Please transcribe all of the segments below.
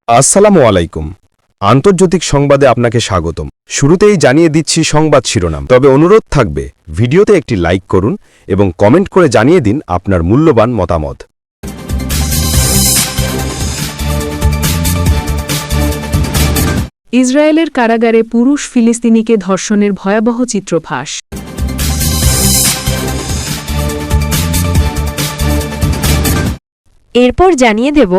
আসসালামু আলাইকুম। আন্তর্জাতিক সংবাদে আপনাকে স্বাগতম। শুরুতেই জানিয়ে দিচ্ছি সংবাদ শিরোনাম, তবে অনুরোধ থাকবে ভিডিওতে একটি লাইক করুন এবং কমেন্ট করে জানিয়ে দিন আপনার মূল্যবান মতামত। ইসরায়েলের কারাগারে পুরুষ ফিলিস্তিনিকে ধর্ষণের ভয়াবহ চিত্র ফাঁস। এরপর জানিয়ে দেব,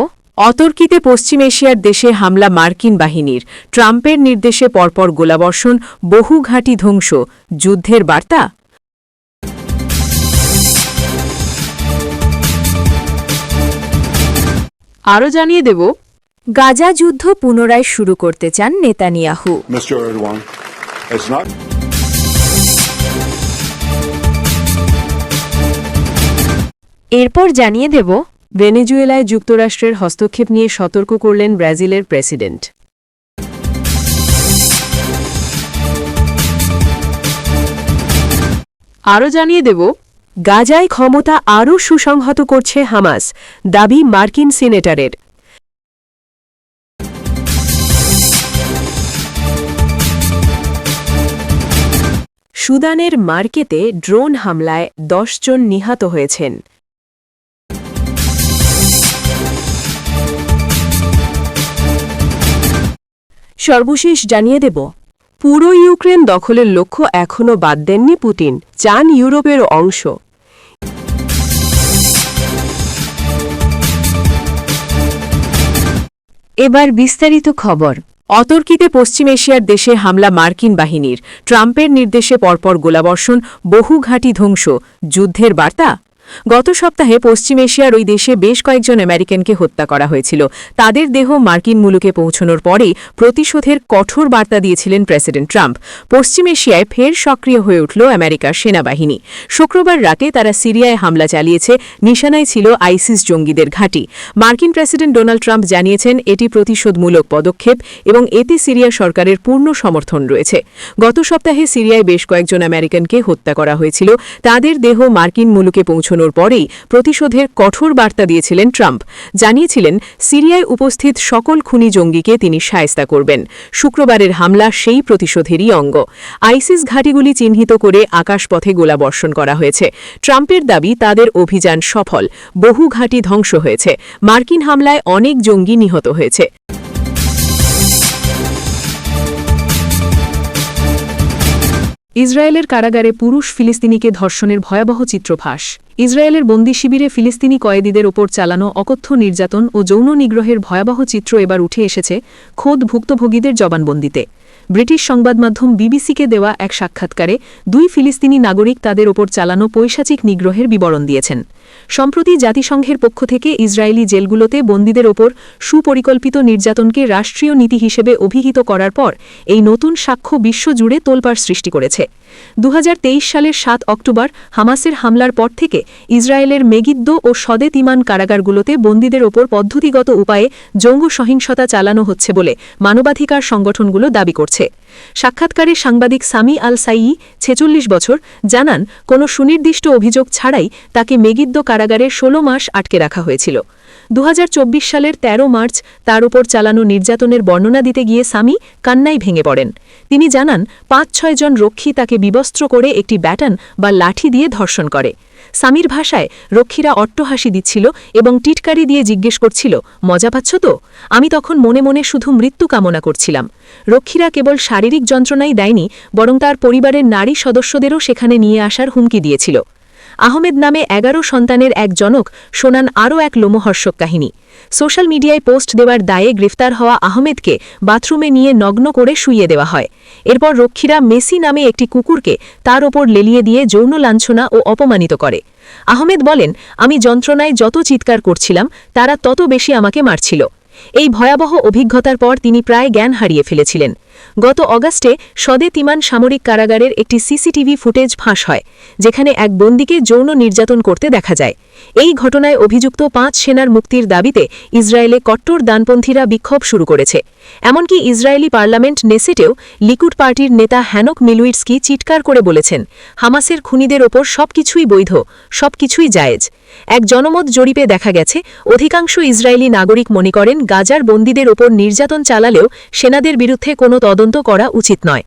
অতর্কিতে পশ্চিম এশিয়ার দেশে হামলা মার্কিন বাহিনীর, ট্রাম্পের নির্দেশে পরপর গোলাবর্ষণ, বহু ঘাঁটি ধ্বংস, যুদ্ধের বার্তা। আরও জানিয়ে দেব, গাজা যুদ্ধ পুনরায় শুরু করতে চান Netanyahu. Mr. Erdogan, it's not. এরপর জানিয়ে দেব, ভেনেজুয়েলায় যুক্তরাষ্ট্রের হস্তক্ষেপ নিয়ে সতর্ক করলেন ব্রাজিলের প্রেসিডেন্ট। আরও জানিয়ে দেব, গাজায় ক্ষমতা আরও সুসংহত করছে হামাস, দাবি মার্কিন সিনেটরের। সুদানের মার্কেতে ড্রোন হামলায় 10 জন নিহত হয়েছেন। সর্বশেষ জানিয়ে দেব, পুরো ইউক্রেন দখলের লক্ষ্য এখনও বাদ দেননি পুতিন, চান ইউরোপের অংশ। এবার বিস্তারিত খবর। অতর্কিতে পশ্চিম এশিয়ার দেশে হামলা মার্কিন বাহিনীর, ট্রাম্পের নির্দেশে পরপর গোলাবর্ষণ, বহু ঘাঁটি ধ্বংস, যুদ্ধের বার্তা। গত সপ্তাহে পশ্চিম এশিয়ার ওই দেশে বেশ কয়েকজন আমেরিকানকে হত্যা করা হয়েছিল। তাদের দেহ মার্কিন মুলুকে পৌঁছানোর পরেই প্রতিশোধের কঠোর বার্তা দিয়েছিলেন প্রেসিডেন্ট ট্রাম্প। পশ্চিম এশিয়ায় ফের সক্রিয় হয়ে উঠল আমেরিকার সেনাবাহিনী। শুক্রবার রাতে তারা সিরিয়ায় হামলা চালিয়েছে, নিশানায় ছিল আইসিস জঙ্গিদের ঘাঁটি। মার্কিন প্রেসিডেন্ট ডোনাল্ড ট্রাম্প জানিয়েছেন এটি প্রতিশোধমূলক পদক্ষেপ এবং এতে সিরিয়া সরকারের পূর্ণ সমর্থন রয়েছে। গত সপ্তাহে সিরিয়ায় বেশ কয়েকজন আমেরিকানকে হত্যা করা হয়েছিল। তাদের দেহ মার্কিন মুলুকে পৌঁছানোর পরেই প্রতিশোধের কঠোর বার্তা দিয়েছিলেন ট্রাম্প। জানিয়েছিলেন সিরিয়ায় উপস্থিত সকল খুনি জঙ্গিকে তিনি শায়েস্তা করবেন। শুক্রবারের হামলা সেই প্রতিশোধেরই অঙ্গ। আইসিস ঘাঁটিগুলি চিহ্নিত করে আকাশপথে গোলাবর্ষণ করা হয়েছে। ট্রাম্পের দাবি তাদের অভিযান সফল, বহু ঘাঁটি ধ্বংস হয়েছে। মার্কিন হামলায় অনেক জঙ্গি নিহত হয়েছে। ইসরায়েলের কারাগারে পুরুষ ফিলিস্তিনিকে ধর্ষণের ভয়াবহ চিত্র ফাঁস। ইসরায়েলের বন্দি শিবিরে ফিলিস্তিনি কয়েদিদের ওপর চালানো অকথ্য নির্যাতন ও যৌন নিগ্রহের ভয়াবহ চিত্র এবার উঠে এসেছে খোদ ভুক্তভোগীদের জবানবন্দিতে। ব্রিটিশ সংবাদমাধ্যম বিবিসিকে দেওয়া এক সাক্ষাৎকারে 2 ফিলিস্তিনি নাগরিক তাদের ওপর চালানো পৈশাচিক নিগ্রহের বিবরণ দিয়েছেন। সম্প্রতি জাতিসংঘের পক্ষ থেকে ইসরায়েলি জেলগুলোতে বন্দীদের ওপর সুপরিকল্পিত নির্যাতনকে রাষ্ট্রীয় নীতি হিসেবে অভিহিত করার পর এই নতুন সাক্ষ্য বিশ্বজুড়ে তোলপাড় সৃষ্টি করেছে। 2023 সালের 7 অক্টোবর হামাসের হামলার পর থেকে ইসরায়েলের মেগিদ্দো ও সদেত ইমান কারাগারগুলোতে বন্দীদের ওপর পদ্ধতিগত উপায়ে যৌন সহিংসতা চালানো হচ্ছে বলে মানবাধিকার সংগঠনগুলো দাবি করছে। সাক্ষাৎকারে সাংবাদিক সামি আল সাইয়ি, 46 বছর, জানান কোনো সুনির্দিষ্ট অভিযোগ ছাড়াই তাকে মেগিদ্দো কারাগারে 16 মাস আটকে রাখা হয়েছিল। 2024 সালের 13 মার্চ তার উপর চালানো নির্যাতনের বর্ণনা দিতে গিয়ে সামি কান্নায় ভেঙে পড়েন। তিনি জানান 5-6 জন রক্ষী তাকে বিবস্ত্র করে একটি ব্যাটন বা লাঠি দিয়ে ধর্ষণ করে। সামির ভাষায়, রক্ষীরা অট্টহাসি দিচ্ছিল এবং টিটকারি দিয়ে জিজ্ঞেস করছিল, মজা পাচ্ছ তো? আমি তখন মনে মনে শুধু মৃত্যু কামনা করছিলাম। রক্ষীরা কেবল শারীরিক যন্ত্রণাই দেয়নি, বরং তার পরিবারের নারী সদস্যদেরও সেখানে নিয়ে আসার হুমকি দিয়েছিল। আহমেদ নামে 11 সন্তানের এক জনক শোনান আরও এক লোমহর্ষক কাহিনী। সোশ্যাল মিডিয়ায় পোস্ট দেওয়ার দায়ে গ্রেফতার হওয়া আহমেদকে বাথরুমে নিয়ে নগ্ন করে শুইয়ে দেওয়া হয়। এরপর রক্ষীরা মেসি নামে একটি কুকুরকে তার ওপর লেলিয়ে দিয়ে যৌন লাঞ্ছনা ও অপমানিত করে। আহমেদ বলেন, আমি যন্ত্রণায় যত চিৎকার করছিলাম তারা তত বেশি আমাকে মারছিল। এই ভয়াবহ অভিজ্ঞতার পর তিনি প্রায় জ্ঞান হারিয়ে ফেলেছিলেন। গত অগাস্টে সদে তিমান সামরিক কারাগারের একটি সিসিটিভি ফুটেজ ফাঁস হয় যেখানে এক বন্দীকে যৌন নির্যাতন করতে দেখা যায়। এই ঘটনায় অভিযুক্ত 5 সেনার মুক্তির দাবিতে ইসরায়েলে কট্টর ডানপন্থীরা বিক্ষোভ শুরু করেছে। এমনকি ইসরায়েলি পার্লামেন্ট নেসেটেও লিকুড পার্টির নেতা হ্যানক মিলুইটস্কি চিৎকার করে বলেছেন, হামাসের খুনিদের ওপর সবকিছুই বৈধ, সবকিছুই জায়েজ। এক জনমত জরিপে দেখা গেছে অধিকাংশ ইসরায়েলি নাগরিক মনে করেন গাজার বন্দীদের ওপর নির্যাতন চালালেও সেনাদের বিরুদ্ধে কোনো তদন্ত করা উচিত নয়।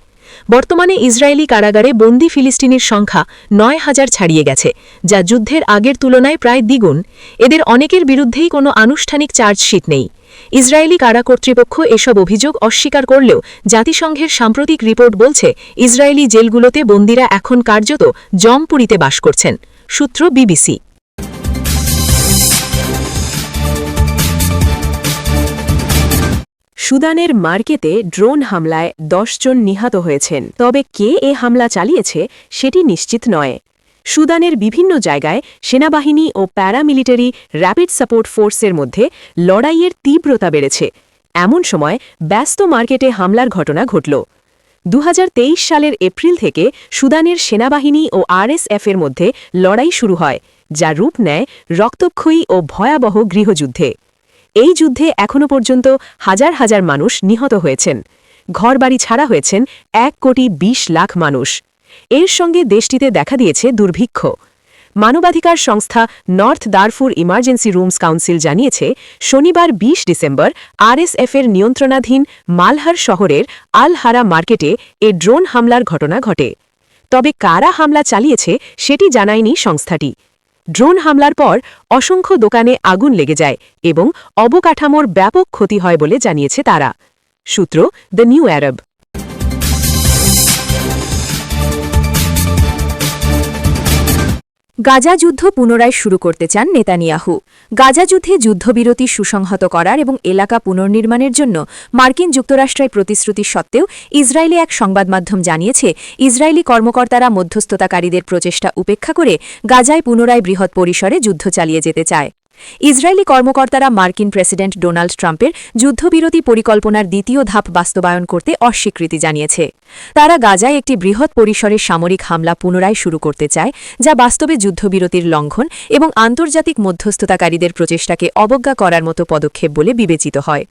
বর্তমানে ইসরায়েলি কারাগারে বন্দী ফিলিস্তিনির সংখ্যা 9,000 ছাড়িয়ে গেছে, যা যুদ্ধের আগের তুলনায় প্রায় দ্বিগুণ। এদের অনেকের বিরুদ্ধেই কোনো আনুষ্ঠানিক চার্জশিট নেই। ইসরায়েলি কারা কর্তৃপক্ষ এসব অভিযোগ অস্বীকার করলেও জাতিসংঘের সাম্প্রতিক রিপোর্ট বলছে ইসরায়েলি জেলগুলোতে বন্দীরা এখন কার্যত জমপুরিতে বাস করছেন। সূত্র বিবিসি। সুদানের মার্কেতে ড্রোন হামলায় 10 জন নিহত হয়েছেন, তবে কে এ হামলা চালিয়েছে সেটি নিশ্চিত নয়। সুদানের বিভিন্ন জায়গায় সেনাবাহিনী ও প্যারামিলিটারি র্যাপিড সাপোর্ট ফোর্সের মধ্যে লড়াইয়ের তীব্রতা বেড়েছে। এমন সময় ব্যস্ত মার্কেটে হামলার ঘটনা ঘটল। 2023 সালের এপ্রিল থেকে সুদানের সেনাবাহিনী ও আরএসএফের মধ্যে লড়াই শুরু হয়, যা রূপ নেয় রক্তক্ষয়ী ও ভয়াবহ গৃহযুদ্ধে। এই যুদ্ধে এখনও পর্যন্ত হাজার হাজার মানুষ নিহত হয়েছেন, ঘরবাড়ি ছাড়া হয়েছেন 1,20,00,000 মানুষ। এর সঙ্গে দেশটিতে দেখা দিয়েছে দুর্ভিক্ষ। মানবাধিকার সংস্থা north Darfur emergency rooms council জানিয়েছে, শনিবার 20 ডিসেম্বর আরএসএফের নিয়ন্ত্রণাধীন মালহার শহরের আল হারা মার্কেটে এ ড্রোন হামলার ঘটনা ঘটে। তবে কারা হামলা চালিয়েছে সেটি জানায়নি সংস্থাটি। ড্রোন হামলার পর অসংখ্য দোকানে আগুন লেগে যায় এবং অবকাঠামোর ব্যাপক ক্ষতি হয় বলে জানিয়েছে তারা। সূত্র দ্য নিউ আরব। গাজা যুদ্ধ পুনরায় শুরু করতে চান নেতানিয়াহু। গাজা যুদ্ধে যুদ্ধবিরতি সুসংহত করার এবং এলাকা পুনর্নির্মাণের জন্য মার্কিন যুক্তরাষ্ট্রের প্রতিশ্রুতি সত্ত্বেও ইসরায়েলি এক সংবাদমাধ্যম জানিয়েছে, ইসরায়েলি কর্মকর্তারা মধ্যস্থতাকারীদের প্রচেষ্টা উপেক্ষা করে গাজায় পুনরায় বৃহৎ পরিসরে যুদ্ধ চালিয়ে যেতে চায়। ইসরায়েলি কর্মকর্তারা মার্কিন প্রেসিডেন্ট ডোনাল্ড ট্রাম্পের যুদ্ধবিরতি পরিকল্পনার দ্বিতীয় ধাপ বাস্তবায়ন করতে অস্বীকৃতি জানিয়েছে। তারা গাজায় একটি বৃহৎ পরিসরের সামরিক হামলা পুনরায় শুরু করতে চায়, যা বাস্তবে যুদ্ধবিরতির লঙ্ঘন এবং আন্তর্জাতিক মধ্যস্থতাকারীদের প্রচেষ্টাকে অবজ্ঞা করার মতো পদক্ষেপ বলে বিবেচিত হয়।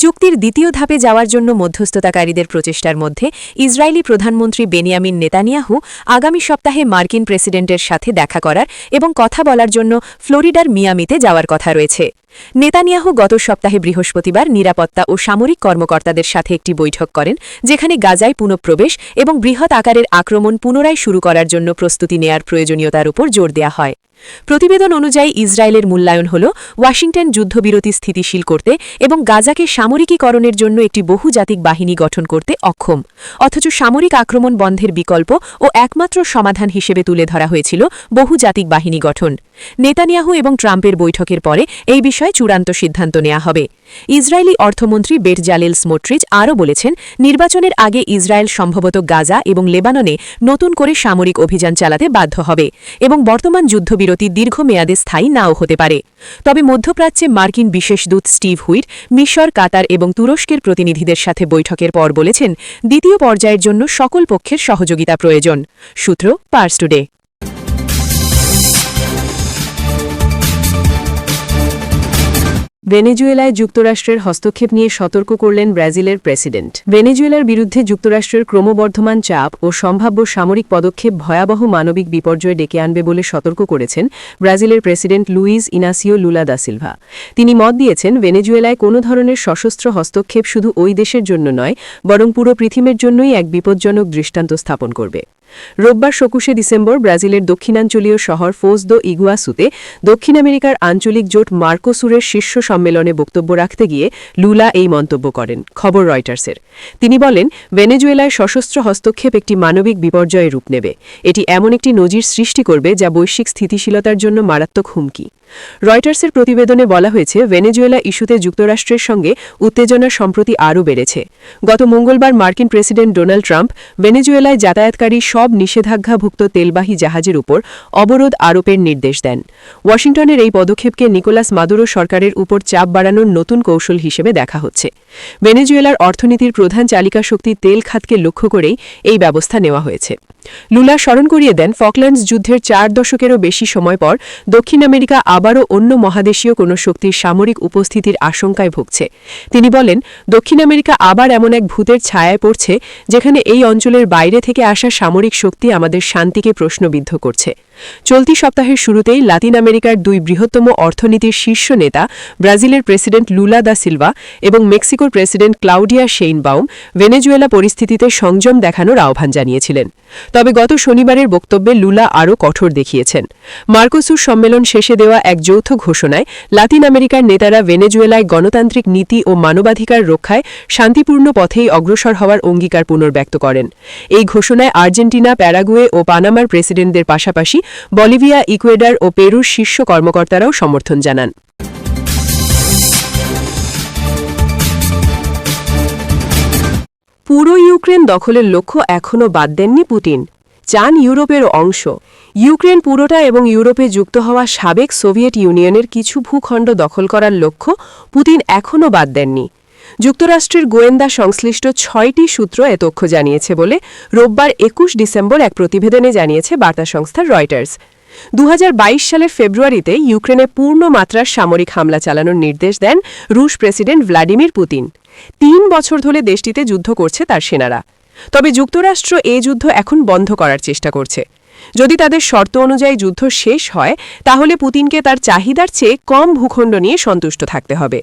চুক্তির দ্বিতীয় ধাপে যাওয়ার জন্য মধ্যস্থতাকারীদের প্রচেষ্টার মধ্যে ইসরায়েলি প্রধানমন্ত্রী বেনিয়ামিন নেতানিয়াহু আগামী সপ্তাহে মার্কিন প্রেসিডেন্টের সাথে দেখা করার এবং কথা বলার জন্য ফ্লোরিডার মিয়ামিতে যাওয়ার কথা রয়েছে। নেতানিয়াহু গত সপ্তাহে বৃহস্পতিবার নিরাপত্তা ও সামরিক কর্মকর্তাদের সাথে একটি বৈঠক করেন, যেখানে গাজায় পুনঃপ্রবেশ এবং বৃহৎ আকারের আক্রমণ পুনরায় শুরু করার জন্য প্রস্তুতি নেয়ার প্রয়োজনীয়তার উপর জোর দেয়া হয়। প্রতিবেদন অনুযায়ী ইসরায়েলের মূল্যায়ন হল ওয়াশিংটন যুদ্ধবিরতি স্থিতিশীল করতে এবং গাজাকে সামরিকীকরণের জন্য একটি বহুজাতিক বাহিনী গঠন করতে অক্ষম, অথচ সামরিক আক্রমণ বন্ধের বিকল্প ও একমাত্র সমাধান হিসেবে তুলে ধরা হয়েছিল বহুজাতিক বাহিনী গঠন। নেতানিয়াহু এবং ট্রাম্পের বৈঠকের পরে এই বিষয়ে চূড়ান্ত সিদ্ধান্ত নেওয়া হবে। ইসরায়েলি অর্থমন্ত্রী বেটজালেল স্মোট্রিচ আরও বলেছেন, নির্বাচনের আগে ইসরায়েল সম্ভবত গাজা এবং লেবাননে নতুন করে সামরিক অভিযান চালাতে বাধ্য হবে এবং বর্তমান যুদ্ধবিরতি দীর্ঘমেয়াদে স্থায়ী নাও হতে পারে। তবে মধ্যপ্রাচ্যে মার্কিন বিশেষ দূত স্টিভ হুইট মিশর, কাতার এবং তুরস্কের প্রতিনিধিদের সাথে বৈঠকের পর বলেছেন, দ্বিতীয় পর্যায়ের জন্য সকল পক্ষের সহযোগিতা প্রয়োজন। সূত্র পার্স টুডে। ভেনেজুয়েলায় যুক্তরাষ্ট্রের হস্তক্ষেপ নিয়ে সতর্ক করলেন ব্রাজিলের প্রেসিডেন্ট। ভেনেজুয়েলার বিরুদ্ধে যুক্তরাষ্ট্রের ক্রমবর্ধমান চাপ ও সম্ভাব্য সামরিক পদক্ষেপ ভয়াবহ মানবিক বিপর্যয় ডেকে আনবে বলে সতর্ক করেছেন ব্রাজিলের president Luiz Inacio Lula da Silva. তিনি মত দিয়েছেন, ভেনেজুয়েলায় কোনো ধরনের সশস্ত্র হস্তক্ষেপ শুধু ওই দেশের জন্য নয়, বরং পুরো পৃথিবীর জন্যই এক বিপজ্জনক দৃষ্টান্ত স্থাপন করবে। রোববার 21 ডিসেম্বর ব্রাজিলের দক্ষিণাঞ্চলীয় শহর ফোজ দো ইগুয়াসুতে দক্ষিণ আমেরিকার আঞ্চলিক জোট মার্কোসুরের শীর্ষ সম্মেলনে বক্তব্য রাখতে গিয়ে লুলা এই মন্তব্য করেন, খবর রয়টার্সের। তিনি বলেন, ভেনেজুয়েলায় সশস্ত্র হস্তক্ষেপ একটি মানবিক বিপর্যয়ে রূপ নেবে। এটি এমন একটি নজির সৃষ্টি করবে যা বৈশ্বিক স্থিতিশীলতার জন্য মারাত্মক হুমকি। রয়টার্সের প্রতিবেদনে বলা হয়েছে, ভেনেজুয়েলা ইস্যুতে যুক্তরাষ্ট্রের সঙ্গে উত্তেজনা সম্প্রতি আরও বেড়েছে। গত মঙ্গলবার মার্কিন প্রেসিডেন্ট ডোনাল্ড ট্রাম্প ভেনেজুয়েলায় যাতায়াতকারী সব নিষেধাজ্ঞাভুক্ত তেলবাহী জাহাজের উপর অবরোধ আরোপের নির্দেশ দেন। ওয়াশিংটনের এই পদক্ষেপকে নিকোলাস মাদুরো সরকারের উপর চাপ বাড়ানোর নতুন কৌশল হিসেবে দেখা হচ্ছে। ভেনেজুয়েলার অর্থনীতির প্রধান চালিকা শক্তি তেল খাতকে লক্ষ্য করেই এই ব্যবস্থা নেওয়া হয়েছে। লুলা স্মরণ করিয়ে দেন, ফকল্যান্ডস যুদ্ধের 4 দশকেরও বেশি সময় পর দক্ষিণ আমেরিকা আবারও অন্য মহাদেশীয় কোনো শক্তির সামরিক উপস্থিতির আশঙ্কায় ভুগছে। তিনি বলেন, দক্ষিণ আমেরিকা আবার এমন এক ভূতের ছায়ায় পড়ছে যেখানে এই অঞ্চলের বাইরে থেকে আসা সামরিক শক্তি আমাদের শান্তিকে প্রশ্নবিদ্ধ করছে। চলতি সপ্তাহের শুরুতেই লাতিন আমেরিকার 2 বৃহত্তম অর্থনীতির শীর্ষ নেতা ব্রাজিলের প্রেসিডেন্ট লুলা দা সিলভা এবং মেক্সিকোর প্রেসিডেন্ট ক্লাউডিয়া শেইনবাউম ভেনেজুয়েলা পরিস্থিতিতে সংযম দেখানোর আহ্বান জানিয়েছিলেন। তবে গত শনিবারের বক্তব্যে লুলা আরও কঠোর দেখিয়েছেন। মার্কোসুর সম্মেলন শেষে দেওয়া এক যৌথ ঘোষণায় লাতিন আমেরিকার নেতারা ভেনেজুয়েলায় গণতান্ত্রিক নীতি ও মানবাধিকার রক্ষায় শান্তিপূর্ণ পথেই অগ্রসর হওয়ার অঙ্গীকার পুনর্ব্যক্ত করেন। এই ঘোষণায় আর্জেন্টিনা, প্যারাগুয়ে ও পানামার প্রেসিডেন্টদের পাশাপাশি বলিভিয়া, ইকুয়েডর ও পেরুর শীর্ষ কর্মকর্তারাও সমর্থন জানান। পুরো ইউক্রেন দখলের লক্ষ্য এখনও বাদ দেননি পুতিন, চান ইউরোপের অংশ। ইউক্রেন পুরোটা এবং ইউরোপে যুক্ত হওয়া সাবেক সোভিয়েত ইউনিয়নের কিছু ভূখণ্ড দখল করার লক্ষ্য পুতিন এখনও বাদ দেননি। যুক্তরাষ্ট্রের গোয়েন্দা সংশ্লিষ্ট 6টি সূত্র এ তথ্য জানিয়েছে বলে রোববার 21 ডিসেম্বর এক প্রতিবেদনে জানিয়েছে বার্তা সংস্থা রয়টার্স। 2022 সালের ফেব্রুয়ারিতে ইউক্রেনে পূর্ণ মাত্রার সামরিক হামলা চালানোর নির্দেশ দেন রুশ প্রেসিডেন্ট ভ্লাদিমির পুতিন। 3 বছর ধরে দেশটিতে যুদ্ধ করছে তার সেনারা। তবে যুক্তরাষ্ট্র এই যুদ্ধ এখন বন্ধ করার চেষ্টা করছে। যদি তাদের শর্ত অনুযায়ী যুদ্ধ শেষ হয় তাহলে পুতিনকে তার চাহিদার চেয়ে কম ভূখণ্ড নিয়ে সন্তুষ্ট থাকতে হবে।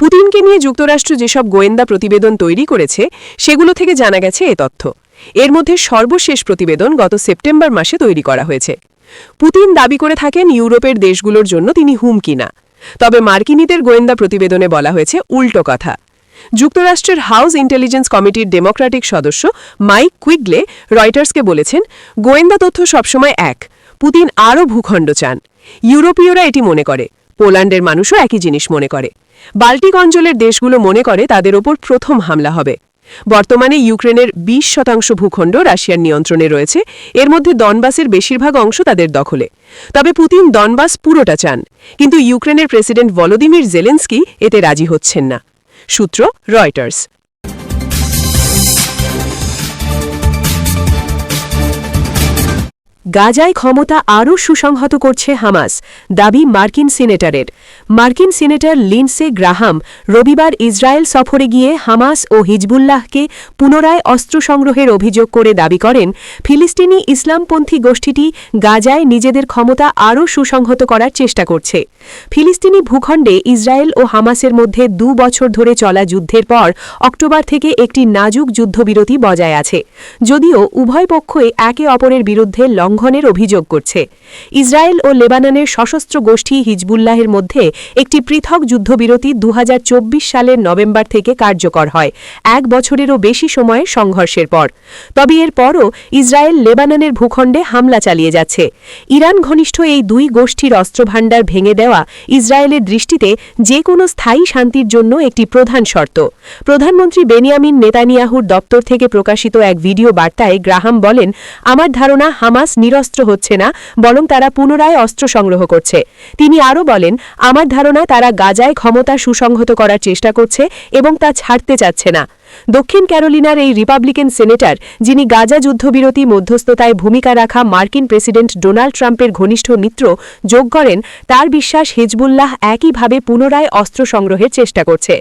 পুতিনকে নিয়ে যুক্তরাষ্ট্র যেসব গোয়েন্দা প্রতিবেদন তৈরি করেছে সেগুলো থেকে জানা গেছে এ তথ্য। এর মধ্যে সর্বশেষ প্রতিবেদন গত সেপ্টেম্বর মাসে তৈরি করা হয়েছে। পুতিন দাবি করে থাকেন ইউরোপের দেশগুলোর জন্য তিনি হুমকি না। তবে মার্কিনীদের গোয়েন্দা প্রতিবেদনে বলা হয়েছে উল্টো কথা। যুক্তরাষ্ট্রের হাউস ইন্টেলিজেন্স কমিটির ডেমোক্রেটিক সদস্য মাইক কুইগলে রয়টার্সকে বলেছেন, গোয়েন্দা তথ্য সবসময় এক, পুতিন আরও ভূখণ্ড চান। ইউরোপীয়রা এটি মনে করে, পোল্যান্ডের মানুষও একই জিনিস মনে করে। বাল্টিক অঞ্চলের দেশগুলো মনে করে তাদের ওপর প্রথম হামলা হবে। বর্তমানে ইউক্রেনের 20% ভূখণ্ড রাশিয়ার নিয়ন্ত্রণে রয়েছে, এর মধ্যে ডনবাসের বেশিরভাগ অংশ তাদের দখলে। তবে পুতিন ডনবাস পুরোটা চান, কিন্তু ইউক্রেনের প্রেসিডেন্ট ভলোদিমির জেলেনস্কি এতে রাজি হচ্ছেন না। সূত্র রয়টার্স। গাজায় ক্ষমতা আরও সুসংহত করছে হামাস, দাবি মার্কিন সিনেটরের। মার্কিন সিনেটর লিন্ডসে গ্রাহাম রবিবার ইসরায়েল সফরে গিয়ে হামাস ও হিজবুল্লাহকে পুনরায় অস্ত্র সংগ্রহের অভিযোগ করে দাবি করেন, ফিলিস্তিনি ইসলামপন্থী গোষ্ঠীটি গাজায় নিজেদের ক্ষমতা আরও সুসংহত করার চেষ্টা করছে। ফিলিস্তিনি ভূখণ্ডে ইসরায়েল ও হামাসের মধ্যে 2 বছর ধরে চলা যুদ্ধের পর অক্টোবর থেকে একটি নাজুক যুদ্ধবিরতি বজায় আছে, যদিও উভয় পক্ষই একে অপরের বিরুদ্ধে লঙ্ঘনের অভিযোগ করছে। ইসরায়েল ও লেবাননের সশস্ত্র গোষ্ঠী হিজবুল্লাহের মধ্যে একটি পৃথক যুদ্ধবিরতি 2024 সালের নভেম্বর থেকে কার্যকর হয়, 1 বছরেরও বেশি সময়ের সংঘর্ষের পর। তবে এর পরও ইসরায়েল লেবাননের ভূখণ্ডে হামলা চালিয়ে যাচ্ছে। ইরান ঘনিষ্ঠ এই 2 গোষ্ঠীর অস্ত্রভাণ্ডার ভেঙে দেওয়া ইসরায়েলের দৃষ্টিতে যে কোনো স্থায়ী শান্তির জন্য একটি প্রধান শর্ত। প্রধানমন্ত্রী বেনিয়ামিন নেতানিয়াহুর দপ্তর থেকে প্রকাশিত এক ভিডিও বার্তায় গ্রাহাম বলেন, আমার ধারণা হামাস নিরস্ত্র হচ্ছে না, বরং তারা পুনরায় অস্ত্র সংগ্রহ করছে। তিনি আরও বলেন, আমার ধারণা তারা গাজায় ক্ষমতা সুসংহত করার চেষ্টা করছে এবং তা ছাড়তে চাচ্ছে না। দক্ষিণ ক্যারোলিনার এই রিপাবলিকান সেনেটর, যিনি গাজা যুদ্ধবিরতি মধ্যস্থতায় ভূমিকা রাখা মার্কিন প্রেসিডেন্ট ডোনাল্ড ট্রাম্পের ঘনিষ্ঠ মিত্র, যোগ করেন তার বিশ্বাস হিজবুল্লাহ একইভাবে পুনরায় অস্ত্র সংগ্রহের চেষ্টা করছে।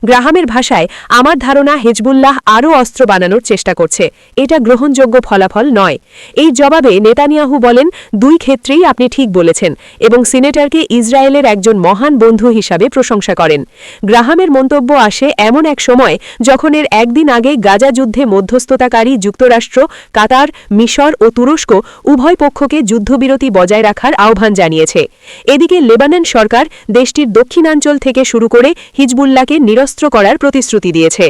গ্রাহামের ভাষায়, আমার ধারণা হিজবুল্লাহ আরও অস্ত্র বানানোর চেষ্টা করছে, এটা গ্রহণযোগ্য ফলাফল নয়। এই জবাবে নেতানিয়াহু বলেন, 2 ক্ষেত্রেই আপনি ঠিক বলেছেন এবং সিনেটরকে ইসরায়েলের একজন মহান বন্ধু হিসাবে প্রশংসা করেন। গ্রাহামের মন্তব্য আসে এমন এক সময় যখন এর একদিন আগে গাজা যুদ্ধে মধ্যস্থতাকারী যুক্তরাষ্ট্র, কাতার, মিশর ও তুরস্ক উভয় পক্ষকে যুদ্ধবিরতি বজায় রাখার আহ্বান জানিয়েছে। এদিকে লেবানন সরকার দেশটির দক্ষিণাঞ্চল থেকে শুরু করে হিজবুল্লাহকে নিরস্ত্র করার প্রতিশ্রুতি দিয়েছে।